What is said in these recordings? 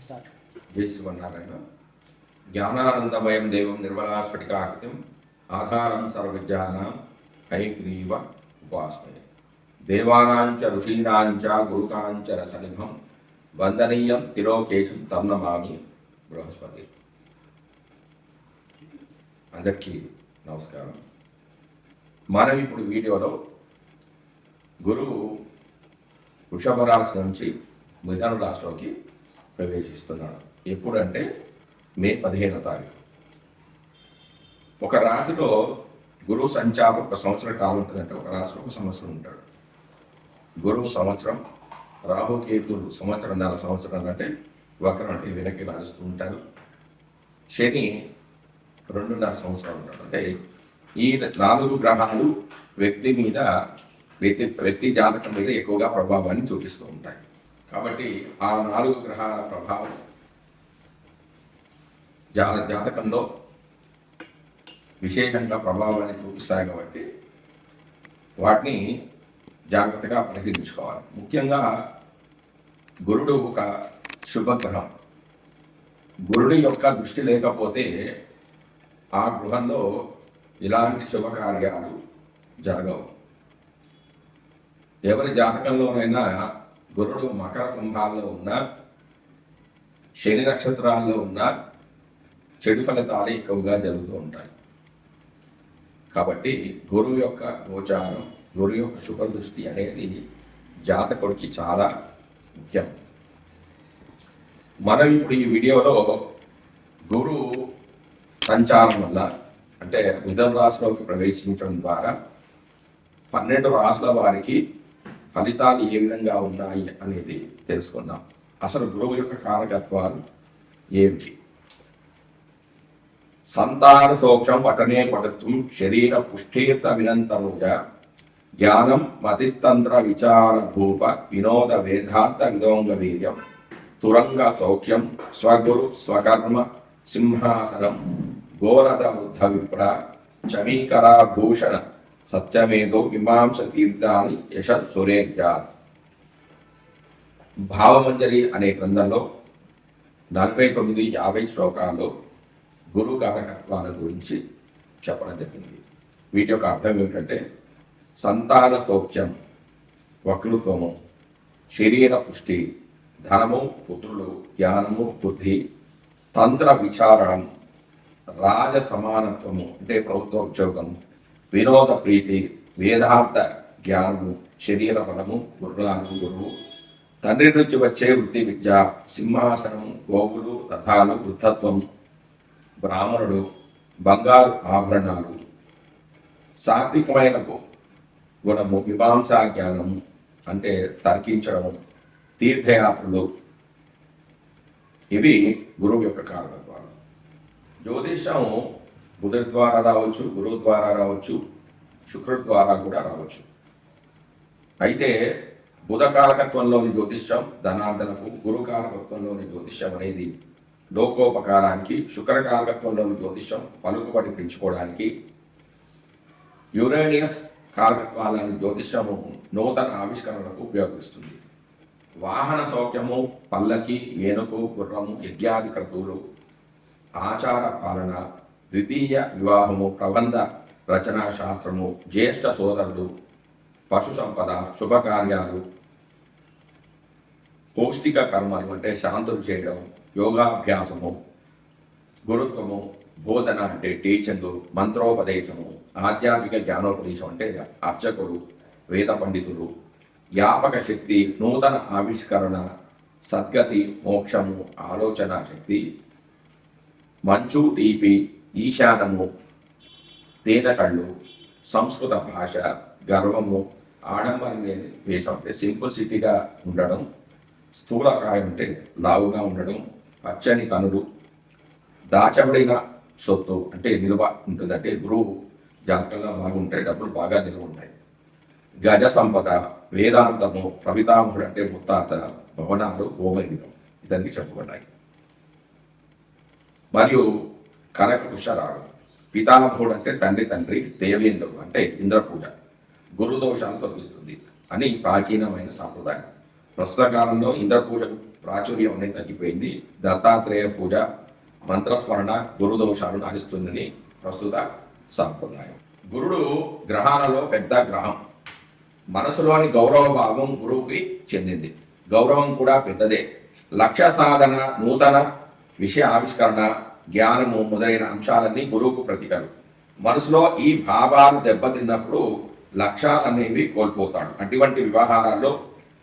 జై శ్రీమన్నారాయణ. జ్ఞానానందమయం దేవం నిర్మలాస్ఫటికాకృతిం ఆధారం సర్వవిద్యానాం హయగ్రీవ ఉపాస్మయే. దేవానాంచ ఋషీణాంచ గురుకాంచ రసనిభం వందనీయం తిరోకేశం తం నమామి బృహస్పతి. అందరికీ నమస్కారం. మనం ఇప్పుడు వీడియోలో గురువు వృషభ రాశి నుంచి మిథున రాశిలోకి ప్రవేశిస్తున్నాడు. ఎప్పుడంటే మే 15వ తారీఖు. ఒక రాశిలో గురువు సంచారం ఒక సంవత్సర కాలం ఉంటుందంటే ఒక రాశిలో ఒక సంవత్సరం ఉంటాడు. గురువు సంవత్సరం, రాహుకేతులు సంవత్సరం అంటే వక్రం అంటే వెనక్కి నడుస్తూ ఉంటారు. శని 2.5 సంవత్సరాలు ఉంటాడు. అంటే ఈ 4 గ్రహాలు వ్యక్తి జాతకం మీద ఎక్కువగా ప్రభావాన్ని చూపిస్తూ ఉంటాయి. కాబట్టి ఆ 4 గ్రహాల ప్రభావం జాతకంలో విశేషంగా ప్రభావాన్ని చూపిస్తాయి. కాబట్టి వాటిని జాగ్రత్తగా పరిశీలించుకోవాలి. ముఖ్యంగా గురుడు ఒక శుభగ్రహం. గురుడి యొక్క దృష్టి లేకపోతే ఆ గృహంలో ఇలాంటి శుభకార్యాలు జరగవు. ఎవరి జాతకంలోనైనా గురుడు మకర కుంభాల్లో ఉన్నా, శని నక్షత్రాల్లో ఉన్నా చెడు ఫలితాలు ఎక్కువగా జరుగుతూ ఉంటాయి. కాబట్టి గురువు యొక్క గోచారం, గురువు యొక్క శుభదృష్టి అనేది జాతకుడికి చాలా ముఖ్యం. మనం ఇప్పుడు ఈ వీడియోలో గురువు సంచారం వల్ల అంటే మిథున రాశిలోకి ప్రవేశించడం ద్వారా 12 రాశుల వారికి ఫలితాలు ఏ విధంగా ఉన్నాయి అనేది తెలుసుకుందాం. అసలు గురువు యొక్క కారకత్వాలు ఏమిటి? సంతాన సోక్షం పఠనే పఠిత్వం శరీర పుష్టీర్త వినంతరోజ జ్ఞానం మతిస్తంత్ర విచార భూప వినోద వేదాంత విదోంగ వీర్యం తురంగ సౌఖ్యం స్వగురు స్వకర్మ సింహాసనం గోరథ బుద్ధ విప్ర చమీకరా భూషణ సత్యమేదో మీమాంస తీర్థాన్ని యశ సురేర్జాత్. భావమంజరి అనే గ్రంథంలో 49-50 శ్లోకాల్లో గురు కారకత్వాల గురించి చెప్పడం జరిగింది. వీటి యొక్క అర్థం ఏమిటంటే సంతాన సౌఖ్యం, వక్తృత్వము, శరీర పుష్టి, ధనము, పుత్రులు, జ్ఞానము, బుద్ధి, తంత్ర విచారం, రాజ సమానత్వము అంటే ప్రభుత్వ ఉద్యోగము, వినోద ప్రీతి, వేదాంత జ్ఞానము, శరీర బలము, గురువు, తండ్రి నుంచి వచ్చే వృత్తి విద్య, సింహాసనము, గోవులు, రథాలు, వృద్ధత్వం, బ్రాహ్మణుడు, బంగారు ఆభరణాలు, సాత్వికమైన గుణము, మీమాంసా జ్ఞానము అంటే తర్కించడము, తీర్థయాత్రలు, ఇవి గురువు యొక్క కారకత్వాలు. జ్యోతిషము బుధుడి ద్వారా రావచ్చు, గురువు ద్వారా రావచ్చు, శుక్రుడి ద్వారా కూడా రావచ్చు. అయితే బుధ కారకత్వంలోని జ్యోతిష్యం ధనార్జనకు, గురు కారకత్వంలోని జ్యోతిష్యం అనేది లోకోపకారానికి, శుక్ర కారకత్వంలోని జ్యోతిష్యం పలుకుబడి పెంచుకోవడానికి, యురేనియస్ కారకత్వాలను జ్యోతిష్యము నూతన ఆవిష్కరణలకు ఉపయోగిస్తుంది. వాహన సౌఖ్యము, పల్లకి, ఏనుగు, గుర్రము, యజ్ఞాది క్రతువులు, ఆచార పాలన, ద్వితీయ వివాహము, ప్రబంధ రచనా శాస్త్రము, జ్యేష్ఠ సోదరులు, పశు సంపద, శుభకార్యాలు, పౌష్టిక కర్మలు అంటే శాంతులు చేయడం, యోగాభ్యాసము, గురుత్వము, బోధన అంటే టీచింగ్, మంత్రోపదేశము, ఆధ్యాత్మిక జ్ఞానోపదేశం అంటే అర్చకులు, వేద పండితులు, జ్ఞాపక శక్తి, నూతన ఆవిష్కరణ, సద్గతి, మోక్షము, ఆలోచన శక్తి, మంచు, తీపి, ఈశానము, తేనెకళ్ళు, సంస్కృత భాష, గర్వము, ఆడంబరం లేని వేషం అంటే సింపుల్సిటీగా ఉండడం, స్థూలకాయం అంటే లావుగా ఉండడం, పచ్చని కనులు, దాచబడిన సొత్తు అంటే నిల్వ ఉంటుంది. అంటే గురువు జాతకంగా బాగుంటే డబ్బులు బాగా నిల్వ ఉంటాయి. గజ సంపద, వేదాంతము, ప్రవితాముడు అంటే ముత్తాత, భవనాలు, గోవైదికం ఇదన్నీ చెప్పబడ్డాయి. మరియు కనకపుష్యరాగం, పితామహుడు అంటే తండ్రి, దేవేంద్రుడు అంటే ఇంద్రపూజ, గురుదోషాలు తొలగిస్తుంది అని ప్రాచీనమైన సాంప్రదాయం. ప్రస్తుత కాలంలో ఇంద్రపూజకు ప్రాచుర్యం అనేది తగ్గిపోయింది. దత్తాత్రేయ పూజ, మంత్రస్మరణ గురు దోషాలను హరిస్తుందని ప్రస్తుత సాంప్రదాయం. గురుడు గ్రహాలలో పెద్ద గ్రహం. మనసులోని గౌరవ భావం గురువుకి చెందింది. గౌరవం కూడా పెద్దదే. లక్ష్య సాధన, నూతన విషయ ఆవిష్కరణ, జ్ఞానము మొదలైన అంశాలన్నీ గురువుకు ప్రతీకలు. మనసులో ఈ భావాలు దెబ్బతిన్నప్పుడు లక్ష్యాలనేవి కోల్పోతాడు. అటువంటి వ్యవహారాల్లో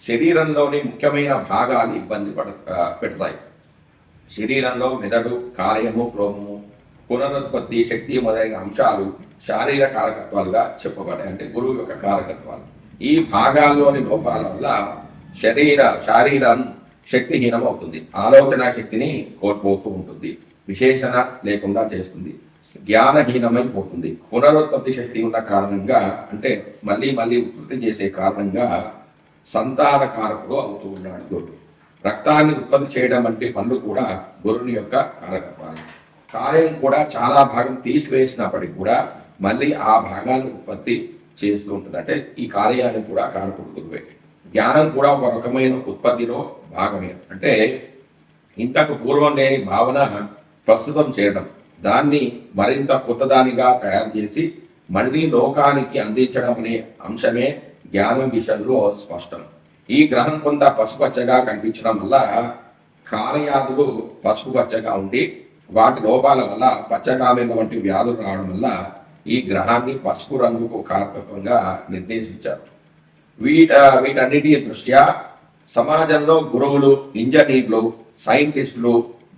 శరీరంలోని ముఖ్యమైన భాగాలు ఇబ్బంది పెడతాయి. శరీరంలో మెదడు, కాలేయము, క్రోమము, పునరుత్పత్తి శక్తి మొదలైన అంశాలు శారీరక కారకత్వాలుగా చెప్పబడ్డాయి. అంటే గురువు యొక్క కారకత్వాలు. ఈ భాగాల్లోని లోపాల వల్ల శారీరం శక్తిహీనం అవుతుంది. ఆలోచన శక్తిని కోల్పోతూ ఉంటుంది. విశేషణ లేకుండా చేస్తుంది. జ్ఞానహీనమైపోతుంది. పునరుత్పత్తి శక్తి ఉన్న కారణంగా, అంటే మళ్ళీ ఉత్పత్తి చేసే కారణంగా సంతానకారకుడు అవుతూ ఉన్నాడు గురువు. రక్తాన్ని ఉత్పత్తి చేయడం వంటి పనులు కూడా గురుని యొక్క కారకత్వాలు. కార్యం కూడా చాలా భాగం తీసివేసినప్పటికీ కూడా మళ్ళీ ఆ భాగాన్ని ఉత్పత్తి చేస్తూ ఉంటుంది. అంటే ఈ కార్యానికి కూడా కారకుడు గురువే. జ్ఞానం కూడా ఒక రకమైన ఉత్పత్తిలో భాగమే. అంటే ఇంతకు పూర్వం లేని భావన ప్రస్తుతం చేయడం, దాన్ని మరింత కొత్తదానిగా తయారు చేసి మళ్ళీ లోకానికి అందించడం అనే అంశమే జ్ఞానం విషయంలో స్పష్టం. ఈ గ్రహం కొంత పసుపచ్చగా కనిపించడం వల్ల కాలయాదులు పసుపు పచ్చగా ఉండి వాటి లోపాల వల్ల పచ్చకామెల వంటి వ్యాధులు రావడం వల్ల ఈ గ్రహాన్ని పసుపు రంగుకు కారకత్వంగా నిర్దేశించారు. వీటన్నిటి దృష్ట్యా సమాజంలో గురువులు, ఇంజనీర్లు, సైంటిస్టులు,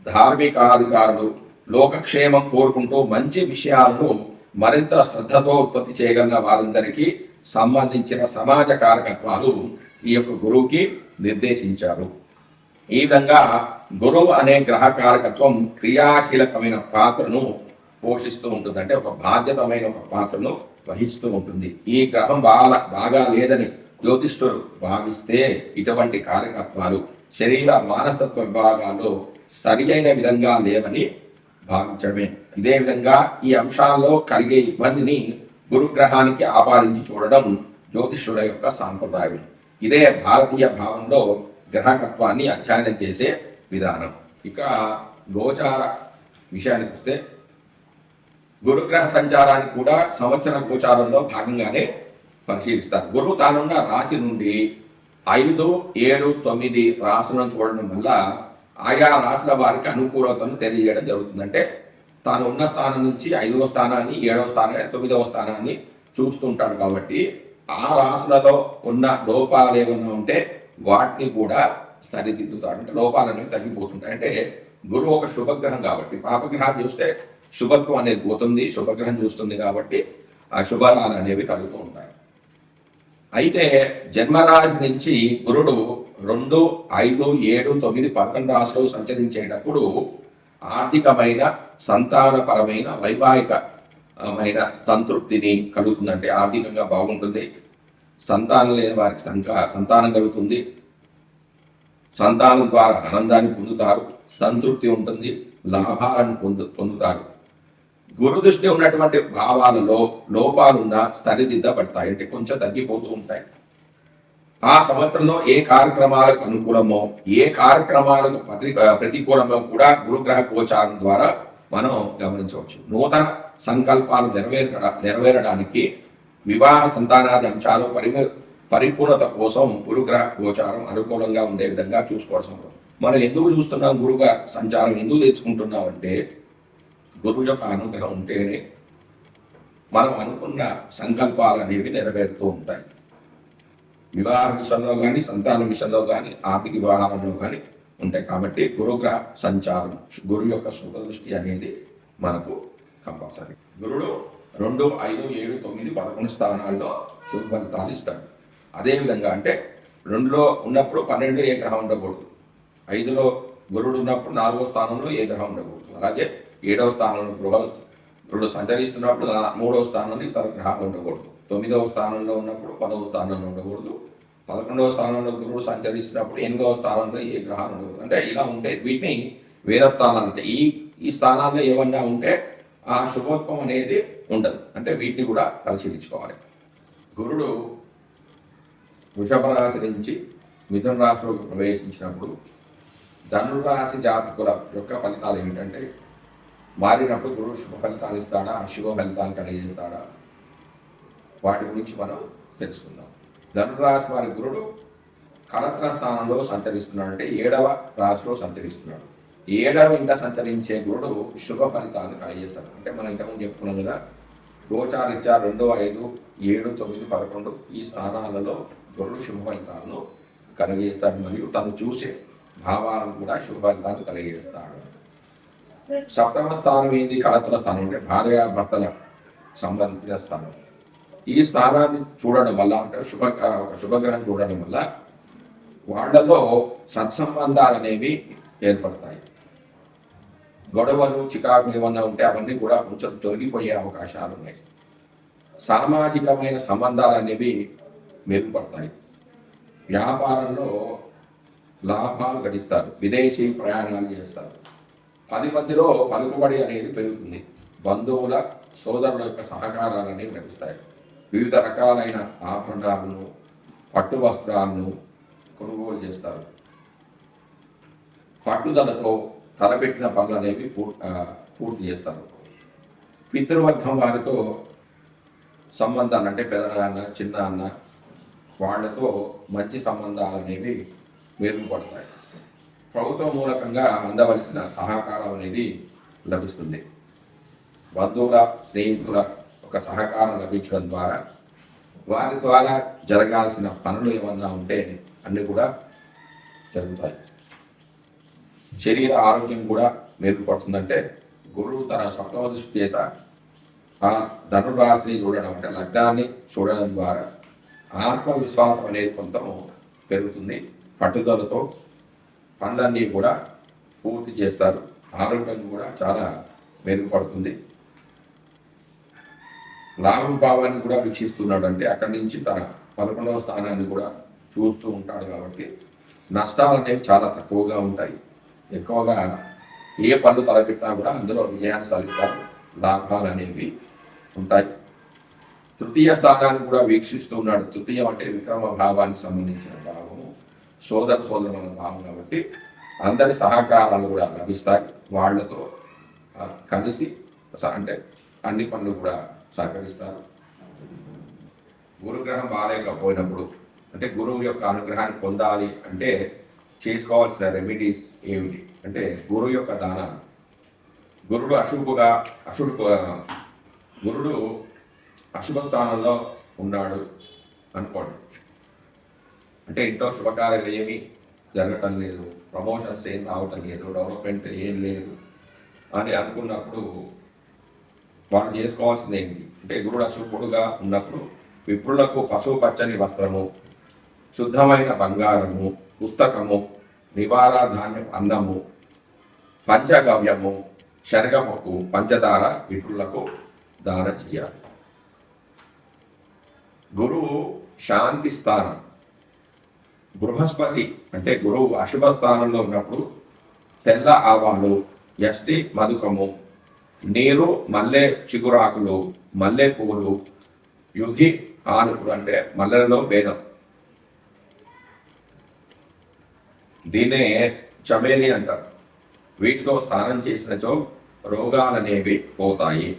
ధార్మికాధికారులు లోకక్షేమం కోరుకుంటూ మంచి విషయాలను మరింత శ్రద్ధతో ఉత్పత్తి చేయగలిగిన వారందరికీ సంబంధించిన సమాజ కారకత్వాలు ఈ యొక్క గురువుకి నిర్దేశించారు. ఈ విధంగా గురువు అనే గ్రహ కారకత్వం క్రియాశీలకమైన పాత్రను పోషిస్తూ ఉంటుంది. అంటే ఒక బాధ్యతమైన ఒక పాత్రను వహిస్తూ ఉంటుంది. ఈ గ్రహం బాగా లేదని జ్యోతిష్ఠులు భావిస్తే ఇటువంటి కారకత్వాలు శరీర మానసత్వ విభాగాల్లో సరి అయిన విధంగా లేవని భావించడమే. ఇదే విధంగా ఈ అంశాల్లో కలిగే ఇబ్బందిని గురుగ్రహానికి ఆపాదించి చూడడం జ్యోతిష్యుల యొక్క సాంప్రదాయం. ఇదే భారతీయ భావంలో గ్రహకత్వాన్ని అధ్యయనం చేసే విధానం. ఇక గోచార విషయానికి వస్తే గురుగ్రహ సంచారాన్ని కూడా సంవత్సర గోచారంలో భాగంగానే పరిశీలిస్తారు. గురువు తానున్న రాశి నుండి 5, 7, 9 రాశులను చూడడం వల్ల ఆయా రాశుల వారికి అనుకూలతను తెలియజేయడం జరుగుతుంది. అంటే తాను ఉన్న స్థానం నుంచి 5వ స్థానాన్ని, 7వ స్థానాన్ని, 9వ స్థానాన్ని చూస్తుంటాడు. కాబట్టి ఆ రాశులలో ఉన్న లోపాలు ఏమన్నా ఉంటే వాటిని కూడా సరిదిద్దుతాడు. అంటే లోపాలు అనేవి తగ్గిపోతుంటాయి. అంటే గురువు ఒక శుభగ్రహం కాబట్టి పాపగ్రహం చూస్తే శుభత్వం అనేది పోతుంది, శుభగ్రహం చూస్తుంది కాబట్టి ఆ శుభాలు అనేవి కలుగుతూ ఉంటాయి. అయితే జన్మరాశి నుంచి గురుడు 2, 5, 7, 9, 11 రాశులు సంచరించేటప్పుడు ఆర్థికమైన, సంతానపరమైన, వైవాహికమైన సంతృప్తిని కలుగుతుందంటే ఆర్థికంగా బాగుంటుంది. సంతానం లేని వారికి సంతానం కలుగుతుంది. సంతానం ద్వారా ఆనందాన్ని పొందుతారు, సంతృప్తి ఉంటుంది, లాభాలను పొందుతారు. గురు దృష్టి ఉన్నటువంటి భావాలలో లోపాలున్నా సరిదిద్దబడతాయి. అంటే కొంచెం తగ్గిపోతూ ఉంటాయి. ఆ సంవత్సరంలో ఏ కార్యక్రమాలకు అనుకూలమో, ఏ కార్యక్రమాలకు ప్రతికూలమో కూడా గురుగ్రహ గోచారం ద్వారా మనం గమనించవచ్చు. నూతన సంకల్పాలు నెరవేరడానికి, వివాహ సంతానాది అంశాలు పరిపూర్ణత కోసం గురుగ్రహ గోచారం అనుకూలంగా ఉండే విధంగా చూసుకోవాల్సి ఉంటుంది. మనం ఎందుకు చూస్తున్నాం? గురుగ్రహ సంచారం ఎందుకు తెచ్చుకుంటున్నాం అంటే గురువు యొక్క అనుగ్రహం ఉంటేనే మనం అనుకున్న సంకల్పాలు అనేవి నెరవేరుతూ ఉంటాయి. వివాహ విషయంలో కానీ, సంతానం విషయంలో కానీ, ఆర్థిక వ్యవహారంలో కానీ ఉంటాయి. కాబట్టి గురుగ్రహ సంచారం, గురువు యొక్క శుభ దృష్టి అనేది మనకు కంపల్సరీ. గురుడు 2, 5, 7, 9, 11 స్థానాల్లో శుభ ఫలితాలు ఇస్తాడు. అదేవిధంగా అంటే 2లో ఉన్నప్పుడు 12 ఏ గ్రహం ఉండకూడదు. 5లో గురుడు ఉన్నప్పుడు 4వ స్థానంలో ఏ గ్రహం ఉండకూడదు. అలాగే 7వ స్థానంలో గురుడు సంచరిస్తున్నప్పుడు 3వ స్థానంలో ఇతర గ్రహాలు ఉండకూడదు. 9వ స్థానంలో ఉన్నప్పుడు 10వ స్థానంలో ఉండకూడదు. 11వ స్థానంలో గురువు సంచరిస్తున్నప్పుడు 8వ స్థానంలో ఏ గ్రహాలు ఉండకూడదు. అంటే ఇలా ఉంటాయి. వీటిని వేద స్థానాలు అంటే ఈ స్థానాల్లో ఏమన్నా ఉంటే ఆ శుభత్వం అనేది ఉండదు. అంటే వీటిని కూడా పరిశీలించుకోవాలి. గురుడు వృషభ రాశి నుంచి మిథున రాశిలోకి ప్రవేశించినప్పుడు ధనురాశి జాతకుల యొక్క ఫలితాలు ఏమిటంటే మారినప్పుడు గురువు శుభ ఫలితాలు ఇస్తాడా అశుభ ఫలితాలు కలిగిస్తాడా వాటి గురించి మనం తెలుసుకుందాం. ధనురాశి వారి గురుడు కళత్ర స్థానంలో సంచరిస్తున్నాడు, అంటే 7వ రాశిలో సంచరిస్తున్నాడు. 7వ ఇంట సంచరించే గురుడు శుభ ఫలితాలను కలిగేస్తాడు. అంటే మనం ఇంతకుముందు చెప్పుకున్నాం కదా, గోచారీత్యా 2, 5, 7, 9, 11 ఈ స్థానాలలో గురుడు శుభ ఫలితాలను కలిగేస్తాడు మరియు తను చూసే భావాలను కూడా శుభ ఫలితాలు కలిగేస్తాడు. 7వ స్థానం ఏంది? కళత్ర స్థానం, అంటే భార్యాభర్తల సంబంధించిన స్థానం. ఈ స్థానాన్ని చూడడం వల్ల, అంటే శుభగ్రహం చూడడం వల్ల వాళ్ళలో సత్సంబంధాలు అనేవి ఏర్పడతాయి. గొడవలు చికాకులు ఏమన్నా ఉంటే అవన్నీ కూడా కొంచెం తొలగిపోయే అవకాశాలు ఉన్నాయి. సామాజికమైన సంబంధాలు అనేవి మెరుగుపడతాయి. వ్యాపారంలో లాభాలు గడిస్తారు. విదేశీ ప్రయాణాలు చేస్తారు. 10 మందిలో పలుకుబడి అనేది పెరుగుతుంది. బంధువుల సోదరుల యొక్క సహకారాలు అనేవి లభిస్తాయి. వివిధ రకాలైన ఆభరణాలను పట్టు వస్త్రాలను కొనుగోలు చేస్తారు. పట్టుదలతో తలపెట్టిన పనులు అనేవి పూర్తి చేస్తారు. పితృవర్గం వారితో సంబంధాలు, అంటే పెదనాన్న చిన్న అన్న వాళ్ళతో మంచి సంబంధాలు అనేవి మెరుగుపడతాయి. ప్రభుత్వం మూలకంగా అందవలసిన సహకారం అనేది లభిస్తుంది. బంధువుల స్నేహితుల ఒక సహకారం లభించడం ద్వారా వారి ద్వారా జరగాల్సిన పనులు ఏమన్నా ఉంటే అన్నీ కూడా జరుగుతాయి. శరీర ఆరోగ్యం కూడా మెరుగుపడుతుందంటే గురువు తన 7వ దృష్టి చేత ఆ ధనురాశిని చూడడం, అంటే లగ్నాన్ని చూడడం ద్వారా ఆత్మవిశ్వాసం అనేది కొంత పెరుగుతుంది. పట్టుదలతో పనులన్నీ కూడా పూర్తి చేస్తారు. ఆరోగ్యం కూడా చాలా మెరుగుపడుతుంది. లాభభావాన్ని కూడా వీక్షిస్తున్నాడు, అంటే అక్కడి నుంచి తన 11వ స్థానాన్ని కూడా చూస్తూ ఉంటాడు. కాబట్టి నష్టాలు అనేవి చాలా తక్కువగా ఉంటాయి. ఎక్కువగా ఏ పనులు తలపెట్టినా కూడా అందులో విజయాన్ని సాధిస్తారు. లాభాలు అనేవి ఉంటాయి. తృతీయ స్థానాన్ని కూడా వీక్షిస్తున్నాడు. తృతీయం అంటే విక్రమ భావానికి సంబంధించిన భావము, సోదరుల భావం. కాబట్టి అందరి సహకారాలు కూడా లభిస్తాయి. వాళ్లతో కలిసి అంటే అన్ని పనులు కూడా సహకరిస్తారు. గురుగ్రహం బాగాలేకపోయినప్పుడు, అంటే గురువు యొక్క అనుగ్రహాన్ని పొందాలి అంటే చేసుకోవాల్సిన రెమెడీస్ ఏమిటి అంటే గురువు యొక్క దానాలు. గురుడు అశుభ స్థానంలో ఉన్నాడు అనుకోండి, అంటే ఇంట్లో శుభకార్యాలు ఏమీ జరగటం లేదు, ప్రమోషన్స్ ఏం రావటం లేదు, డెవలప్మెంట్ ఏం లేదు అని అనుకున్నప్పుడు వాళ్ళు చేసుకోవాల్సింది ఏంటి అంటే గురుడు అశుభుడుగా ఉన్నప్పుడు విప్రులకు పసుపు పచ్చని వస్త్రము, శుద్ధమైన బంగారము, పుస్తకము, నివాళ ధాన్యం, అన్నము, పంచగవ్యము, శనగపప్పు, పంచదార విప్రులకు దానం చేయాలి. గురువు శాంతి స్థానం. బృహస్పతి అంటే గురువు అశుభ స్థానంలో ఉన్నప్పుడు తెల్ల ఆవాలు, యష్టి మధుకము, నీరు, మల్లె చిగురాకులు, మల్లె పువ్వులు, యుధి ఆనుకులు అంటే మల్లెలలో భేదం, దీన్నే చమేలి అంటారు. వీటితో స్నానం చేసినచో రోగాలనేవి పోతాయి.